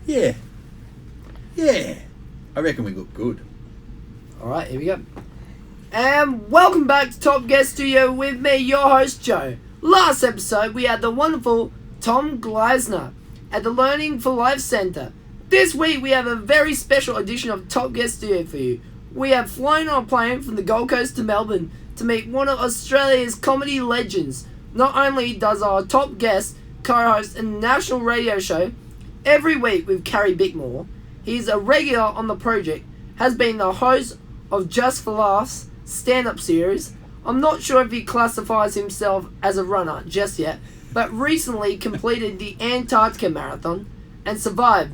Yeah. Yeah. I reckon we look good. Alright, here we go. And welcome back to Top Guest Studio with me, your host Joe. Last episode we had the wonderful Tom Gleisner at the Learning for Life Centre. This week we have a very special edition of Top Guest Studio for you. We have flown on a plane from the Gold Coast to Melbourne to meet one of Australia's comedy legends. Not only does our top guest co-host a national radio show every week with Carrie Bickmore, he's a regular on the project, has been the host of Just for Laughs stand-up series. I'm not sure if he classifies himself as a runner just yet, but recently completed the Antarctica Marathon and survived.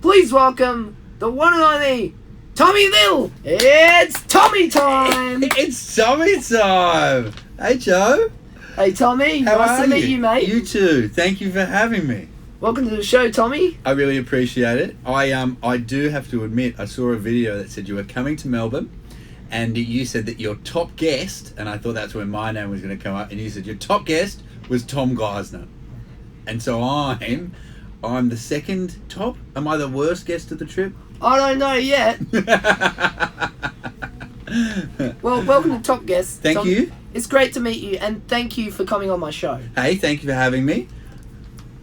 Please welcome the one and only Tommy Little. It's Tommy time. It's Tommy time. Hey, Joe. Hey, Tommy. How nice are to meet you, mate. You too. Thank you for having me. Welcome to the show, Tommy. I really appreciate it. I do have to admit, I saw a video that said you were coming to Melbourne, and you said that your top guest, and I thought that's where my name was going to come up, and you said your top guest was Tom Gleisner. And so I'm the second top. Am I the worst guest of the trip? I don't know yet. Well, welcome to Top Guest. Thank you. It's great to meet you, and thank you for coming on my show. Hey, thank you for having me.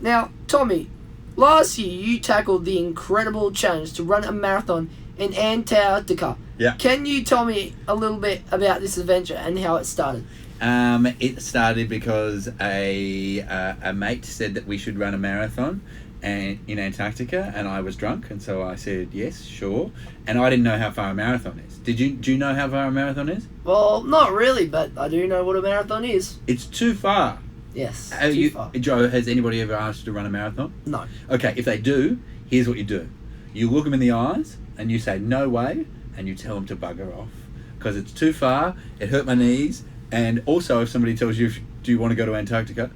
Now, Tommy, last year you tackled the incredible challenge to run a marathon in Antarctica. Yeah. Can you tell me a little bit about this adventure and how it started? It started because a mate said that we should run a marathon in Antarctica, and I was drunk, and so I said yes, sure. And I didn't know how far a marathon is. Do you know how far a marathon is? Well, not really, but I do know what a marathon is. It's too far. Yes, too far. Joe, has anybody ever asked you to run a marathon? No. Okay, if they do, here's what you do. You look them in the eyes, and you say, no way, and you tell them to bugger off. Because it's too far, it hurt my knees, and also if somebody tells you, do you want to go to Antarctica,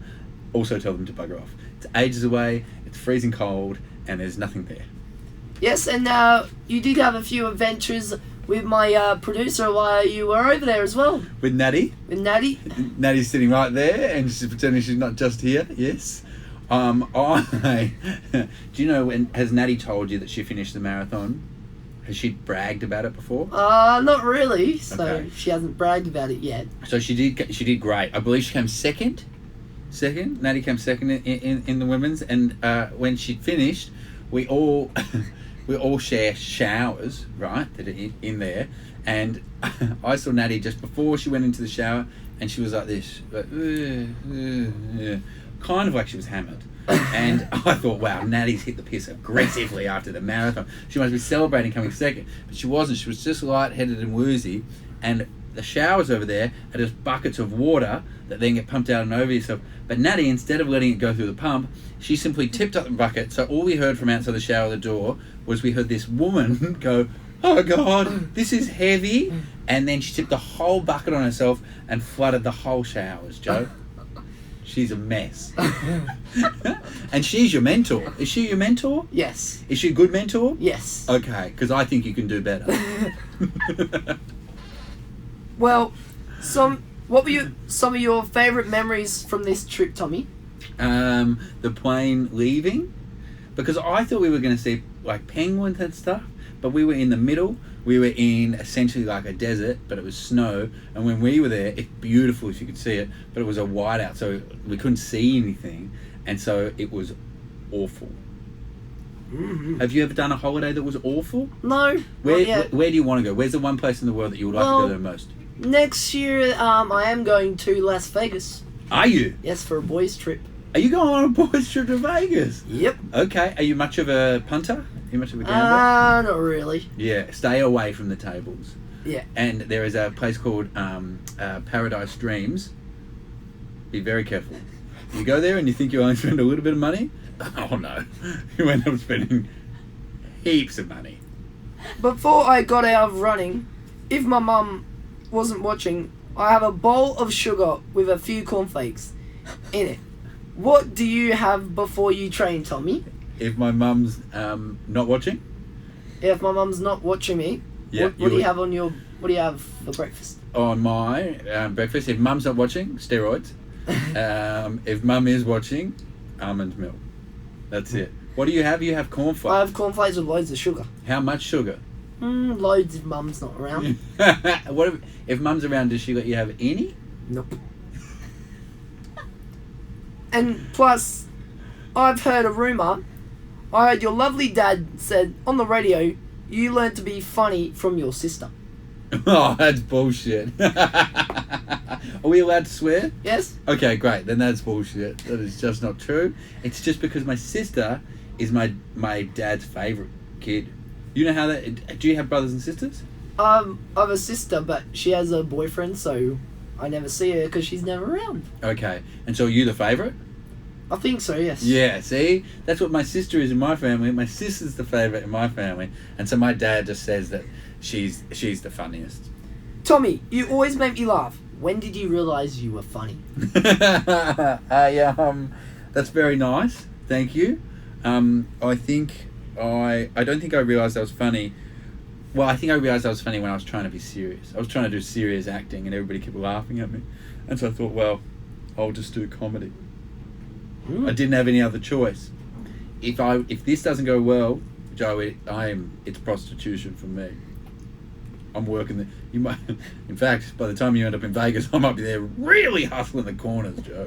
also tell them to bugger off. It's ages away, it's freezing cold, and there's nothing there. Yes, and you did have a few adventures with my producer while you were over there as well. With Natty? With Natty? Natty's sitting right there, and she's pretending she's not just here, yes. Do you know, has Natty told you that she finished the marathon? Has she bragged about it before? Not really, so Okay. she hasn't bragged about it yet. So she did great. I believe she came second. Natty came second in the women's, and when she finished, we all share showers, right, that are in there, and I saw Natty just before she went into the shower, and she was like this, kind of like she was hammered. And I thought, wow, Natty's hit the piss aggressively after the marathon. She must be celebrating coming second, but she wasn't. She was just lightheaded and woozy, and the showers over there are just buckets of water that then get pumped out and over yourself. But Natty, instead of letting it go through the pump, she simply tipped up the bucket. So all we heard from outside the shower, the door, was we heard this woman go, oh God, this is heavy. And then she tipped the whole bucket on herself and flooded the whole showers, Joe. She's a mess. And she's your mentor. Is she your mentor? Yes. Is she a good mentor? Yes. Okay, because I think you can do better. Well, what were some of your favourite memories from this trip, Tommy? The plane leaving, because I thought we were going to see like penguins and stuff, but we were in the middle. We were in essentially like a desert, but it was snow, and when we were there, it's beautiful if you could see it, but it was a whiteout, so we couldn't see anything, and so it was awful. Mm-hmm. Have you ever done a holiday that was awful? No. Where do you want to go? Where's the one place in the world that you would like to go the most? Next year, I am going to Las Vegas. Are you? Yes, for a boys' trip. Are you going on a boys' trip to Vegas? Yep. Okay. Are you much of a punter? Are you much of a gambler? Not really. Yeah. Stay away from the tables. Yeah. And there is a place called Paradise Dreams. Be very careful. You go there and you think you only spend a little bit of money. Oh no. You end up spending heaps of money. Before I got out of running, if my mum wasn't watching, I have a bowl of sugar with a few cornflakes in it. What do you have before you train, Tommy? If my mum's not watching? If my mum's not watching me, Yeah, what do you have what do you have for breakfast? On my breakfast, if mum's not watching, steroids. If mum is watching, almond milk. That's it. What do you have? You have cornflakes. I have cornflakes with loads of sugar. How much sugar? Loads if Mum's not around. What if Mum's around? Does she let you have any? Nope. And plus, I've heard a rumour. I heard your lovely dad said on the radio you learned to be funny from your sister. Oh, that's bullshit. Are we allowed to swear? Yes? Okay, great. Then that's bullshit. That is just not true. It's just because my sister is my dad's favourite kid. You know how that... Do you have brothers and sisters? I have a sister, but she has a boyfriend, so I never see her because she's never around. Okay. And so are you the favourite? I think so, yes. Yeah, see? That's what my sister is in my family. My sister's the favourite in my family. And so my dad just says that she's the funniest. Tommy, you always make me laugh. When did you realise you were funny? That's very nice. Thank you. I think I don't think I realised I was funny. Well, I think I realised I was funny when I was trying to be serious. I was trying to do serious acting and everybody kept laughing at me. And so I thought, well, I'll just do comedy. I didn't have any other choice. If this doesn't go well, Joe, it's prostitution for me. I'm working you might. In fact, by the time you end up in Vegas, I might be there really hustling the corners, Joe.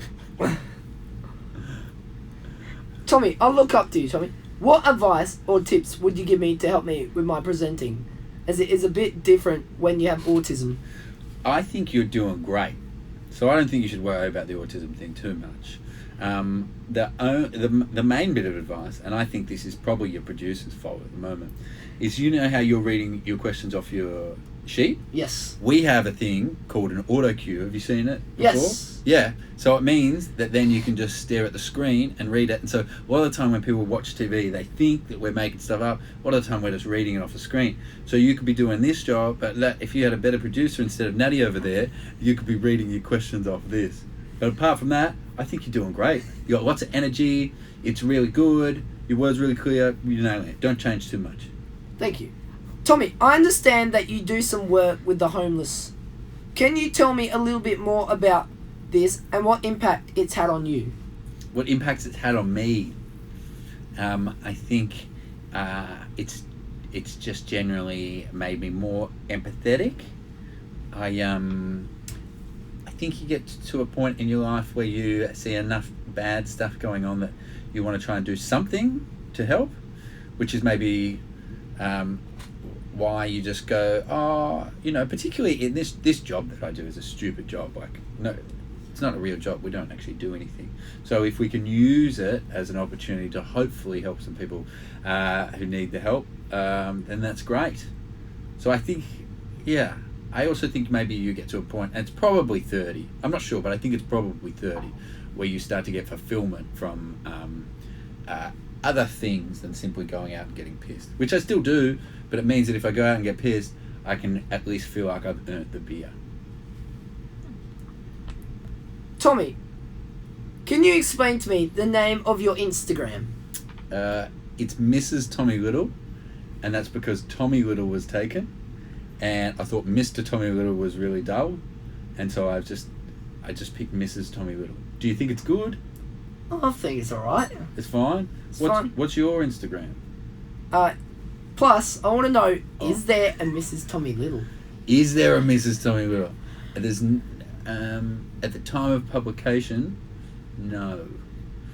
Tommy, I'll look up to you, Tommy. What advice or tips would you give me to help me with my presenting, as it is a bit different when you have autism? I think you're doing great, so I don't think you should worry about the autism thing too much. The main bit of advice, and I think this is probably your producer's fault at the moment, is you know how you're reading your questions off your sheet? Yes. We have a thing called an auto cue. Have you seen it before? Yes. Yeah. So it means that then you can just stare at the screen and read it. And so a lot of the time when people watch TV, they think that we're making stuff up. A lot of the time we're just reading it off the screen. So you could be doing this job, but if you had a better producer instead of Natty over there, you could be reading your questions off this. But apart from that, I think you're doing great. You got lots of energy. It's really good. Your words really clear. You know it. Don't change too much. Thank you. Tommy, I understand that you do some work with the homeless. Can you tell me a little bit more about this and what impact it's had on you? What impacts it's had on me? I think it's just generally made me more empathetic. I think you get to a point in your life where you see enough bad stuff going on that you want to try and do something to help, which is maybe why you just go, particularly in this job that I do is a stupid job. Like, no, it's not a real job. We don't actually do anything. So if we can use it as an opportunity to hopefully help some people who need the help, then that's great. So I think, yeah. I also think maybe you get to a point, and it's probably 30, I'm not sure, but I think it's probably 30, where you start to get fulfillment from other things than simply going out and getting pissed, which I still do, but it means that if I go out and get pissed, I can at least feel like I've earned the beer. Tommy, can you explain to me the name of your Instagram? It's Mrs. Tommy Little, and that's because Tommy Little was taken. And I thought Mr. Tommy Little was really dull, and so I just picked Mrs. Tommy Little. Do you think it's good? Oh, I think it's alright. It's fine? Fine. What's your Instagram? Plus, I want to know, is there a Mrs. Tommy Little? Is there a Mrs. Tommy Little? There's, at the time of publication, no.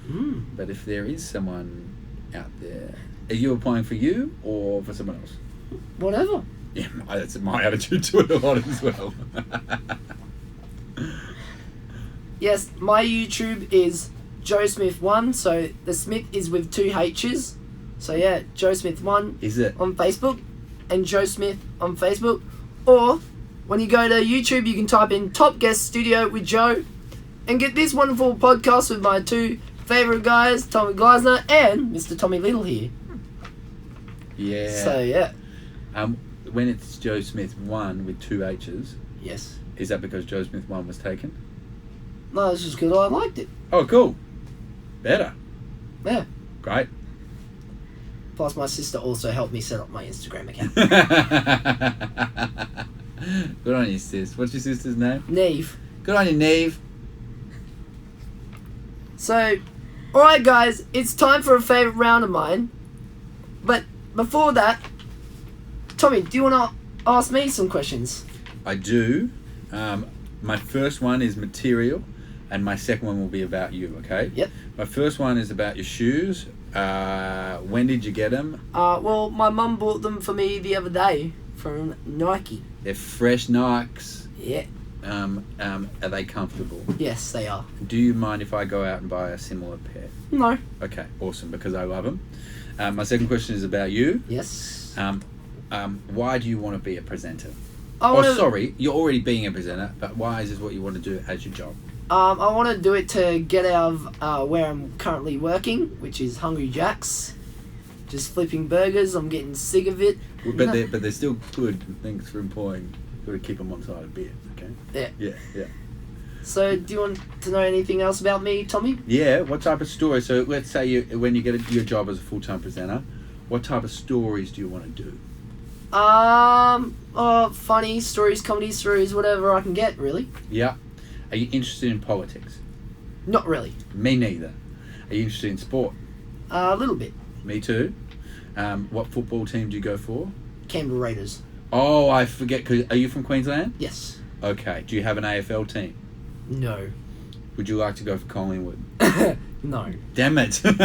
But if there is someone out there, are you applying for you or for someone else? Whatever. Yeah, that's my attitude to it a lot as well. Yes, my YouTube is Joe Smith 1, so the Smith is with 2 H's. So yeah, Joe Smith 1 Is it? on Facebook and Joe Smith on Facebook. Or when you go to YouTube, you can type in Top Guest Studio with Joe and get this wonderful podcast with my 2 favourite guys, Tommy Gleisner and Mr. Tommy Little here. Yeah. So yeah. When it's Joe Smith 1 with 2 H's, Yes. is that because Joe Smith 1 was taken? No, it's just because I liked it. Oh, cool. Better. Yeah. Great. Plus, my sister also helped me set up my Instagram account. Good on you, sis. What's your sister's name? Neve. Good on you, Neve. So, Alright, guys, it's time for a favourite round of mine. But before that, Tommy, do you want to ask me some questions? I do. My first one is material, and my second one will be about you, okay? Yep. My first one is about your shoes. When did you get them? Well, my mum bought them for me the other day from Nike. They're fresh Nikes. Yeah. Are they comfortable? Yes, they are. Do you mind if I go out and buy a similar pair? No. Okay, awesome, because I love them. My second question is about you. Yes. Why do you want to be a presenter? I Sorry, you're already being a presenter, but why is this what you want to do as your job? I want to do it to get out of where I'm currently working, which is Hungry Jack's. Just flipping burgers. I'm getting sick of it. But they're still good. Thanks for employing. Got to keep them on side a bit, okay? Yeah. Yeah. So, do you want to know anything else about me, Tommy? Yeah. What type of story? So let's say when you get your job as a full-time presenter, what type of stories do you want to do? Funny stories, comedy stories, whatever I can get, really. Yeah. Are you interested in politics? Not really. Me neither. Are you interested in sport? A little bit. Me too. What football team do you go for? Canberra Raiders. Oh, I forget. Are you from Queensland? Yes. Okay. Do you have an AFL team? No. Would you like to go for Collingwood? No. Damn it. It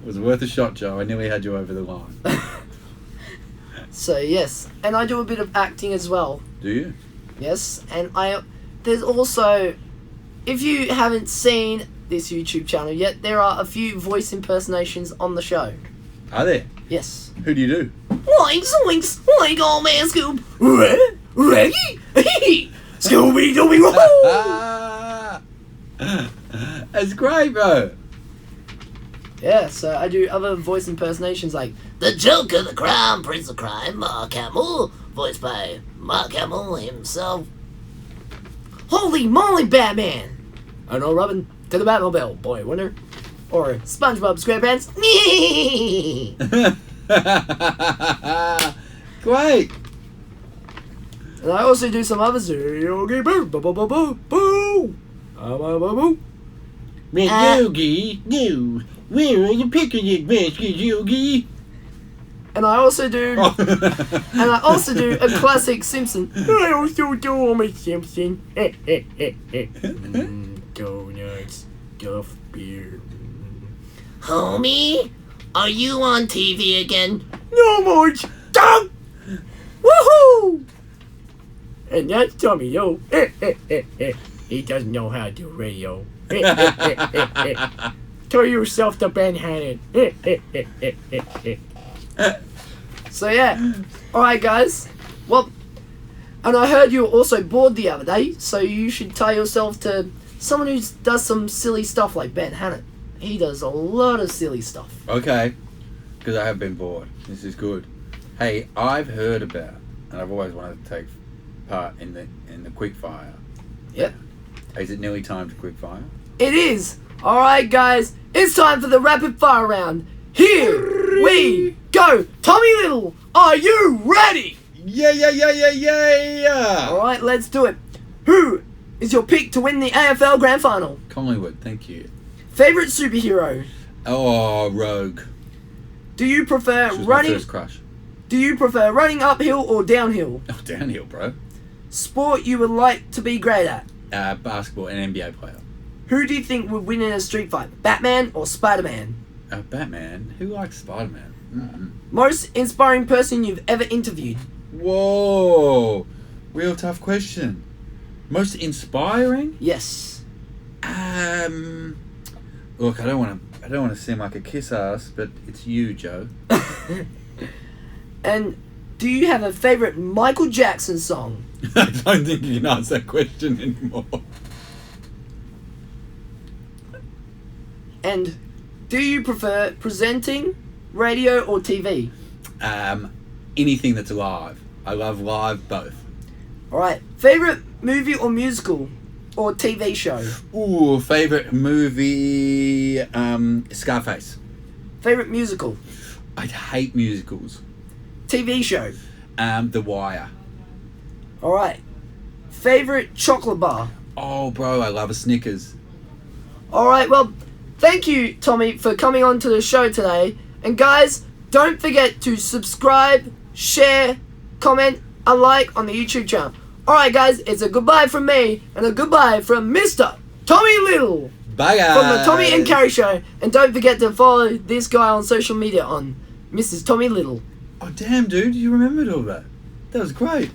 was worth a shot, Joe. I nearly had you over the line. So, yes. And I do a bit of acting as well. Do you? Yes. And there's also, if you haven't seen this YouTube channel yet, there are a few voice impersonations on the show. Are there? Yes. Who do you do? Oinks, oinks, oink, old man Scoop. Reggie? Scooby-Dooby, woo! That's great, bro. Yeah, so I do other voice impersonations like the Joker, the Crown Prince of Crime, Mark Hamill, voiced by Mark Hamill himself. Holy moly, Batman! I know, Robin, to the Batmobile, boy wonder. Or SpongeBob SquarePants. Great. And I also do some others. Yogi boo, boo, boo, boo, boo, boo. Boo. Yogi, no. Where are the picnic baskets, Yogi? And I also do a classic Simpson. I also do Homer Simpson. Donuts, Duff beer. Homie, are you on TV again? No more stuff. Woohoo! And that's Tommy, yo. He doesn't know how to do radio. Tell yourself to Ben Hannon. So yeah. Alright guys. Well, and I heard you were also bored the other day, so you should tell yourself to someone who does some silly stuff like Ben Hannon. He does a lot of silly stuff. Okay. Because I have been bored. This is good. Hey, I've heard about, and I've always wanted to take part in the quickfire. Yep. Is it nearly time to quickfire? It is. Alright guys, it's time for the rapid fire round. Here we go. Tommy Little, are you ready? Yeah. Alright, let's do it. Who is your pick to win the AFL Grand Final? Collingwood, thank you. Favourite superhero? Oh, Rogue. Do you prefer She was running? my first crush. Do you prefer running uphill or downhill? Oh, downhill, bro. Sport you would like to be great at? Basketball and NBA player. Who do you think would win in a street fight? Batman or Spider-Man? Batman? Who likes Spider-Man? Mm-hmm. Most inspiring person you've ever interviewed? Whoa, real tough question. Most inspiring? Yes. Look, I don't want to seem like a kiss ass, but it's you, Joe. And do you have a favourite Michael Jackson song? I don't think you can ask that question anymore. And do you prefer presenting, radio or TV? Anything that's live. I love live both. Alright, favourite movie or musical or TV show? Ooh, favourite movie, Scarface. Favourite musical? I hate musicals. TV show? The Wire. Alright. Favourite chocolate bar? Oh, bro, I love a Snickers. Alright, well, thank you, Tommy, for coming on to the show today. And guys, don't forget to subscribe, share, comment, and like on the YouTube channel. Alright guys, it's a goodbye from me, and a goodbye from Mr. Tommy Little. Bye guys. From the Tommy and Carrie Show. And don't forget to follow this guy on social media on Mrs. Tommy Little. Oh damn, dude, you remembered all that. That was great.